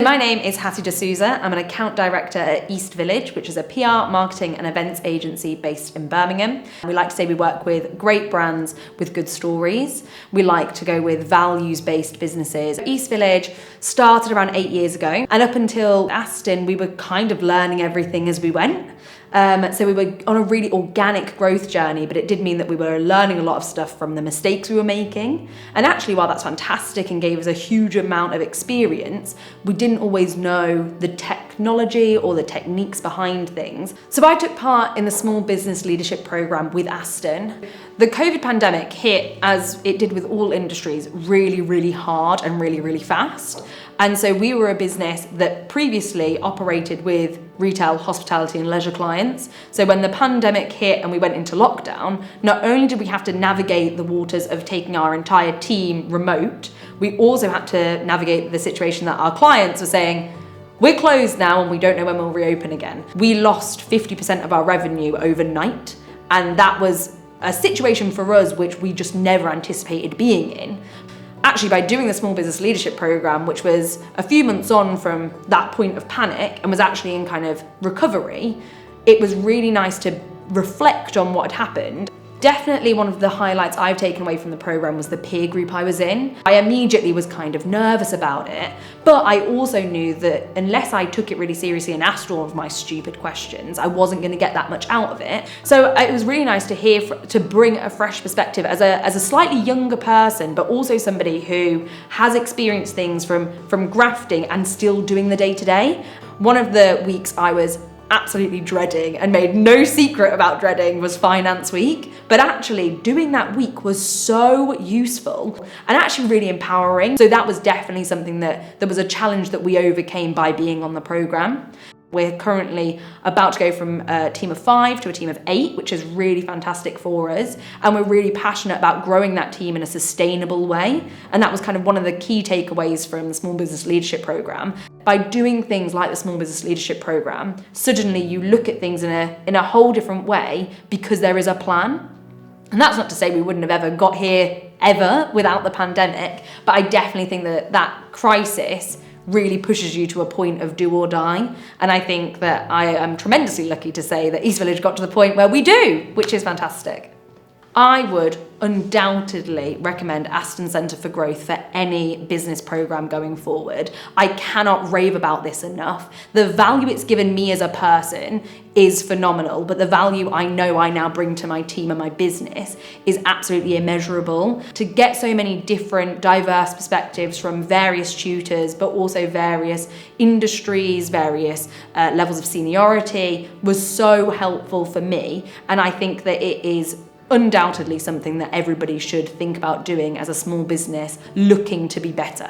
My name is Hattie D'Souza. I'm an account director at East Village, which is a PR, marketing and events agency based in Birmingham. We like to say we work with great brands with good stories. We like to go with values-based businesses. East Village started around 8 years ago, and up until Aston, we were kind of learning everything as we went. So we were on a really organic growth journey, but it did mean that we were learning a lot of stuff from the mistakes we were making. And actually, while that's fantastic and gave us a huge amount of experience, we didn't always know the technology or the techniques behind things. So I took part in the Small Business Leadership Programme with Aston. The COVID pandemic hit, as it did with all industries, really, really hard and really, really fast. And so we were a business that previously operated with retail, hospitality and leisure clients. So when the pandemic hit and we went into lockdown, not only did we have to navigate the waters of taking our entire team remote, we also had to navigate the situation that our clients were saying, we're closed now and we don't know when we'll reopen again. We lost 50% of our revenue overnight, and that was a situation for us which we just never anticipated being in. Actually, by doing the Small Business Leadership Programme, which was a few months on from that point of panic and was actually in kind of recovery, it was really nice to reflect on what had happened. Definitely one of the highlights I've taken away from the programme was the peer group I was in. I immediately was kind of nervous about it, but I also knew that unless I took it really seriously and asked all of my stupid questions, I wasn't going to get that much out of it. So it was really nice to hear, to bring a fresh perspective as a slightly younger person, but also somebody who has experienced things from grafting and still doing the day-to-day. One of the weeks I was absolutely dreading and made no secret about dreading was finance week, but actually doing that week was so useful and actually really empowering. So that was definitely something that was a challenge that we overcame by being on the programme. We're currently about to go from a team of 5 to a team of 8, which is really fantastic for us. And we're really passionate about growing that team in a sustainable way. And that was kind of one of the key takeaways from the Small Business Leadership Programme. By doing things like the Small Business Leadership Programme, suddenly you look at things in a whole different way because there is a plan. And that's not to say we wouldn't have ever got here ever without the pandemic, but I definitely think that crisis really pushes you to a point of do or die. And I think that I am tremendously lucky to say that East Village got to the point where we do, which is fantastic. I would undoubtedly recommend Aston Centre for Growth for any business programme going forward. I cannot rave about this enough. The value it's given me as a person is phenomenal, but the value I know I now bring to my team and my business is absolutely immeasurable. To get so many different diverse perspectives from various tutors, but also various industries, various levels of seniority was so helpful for me. And I think that it is undoubtedly something that everybody should think about doing as a small business looking to be better.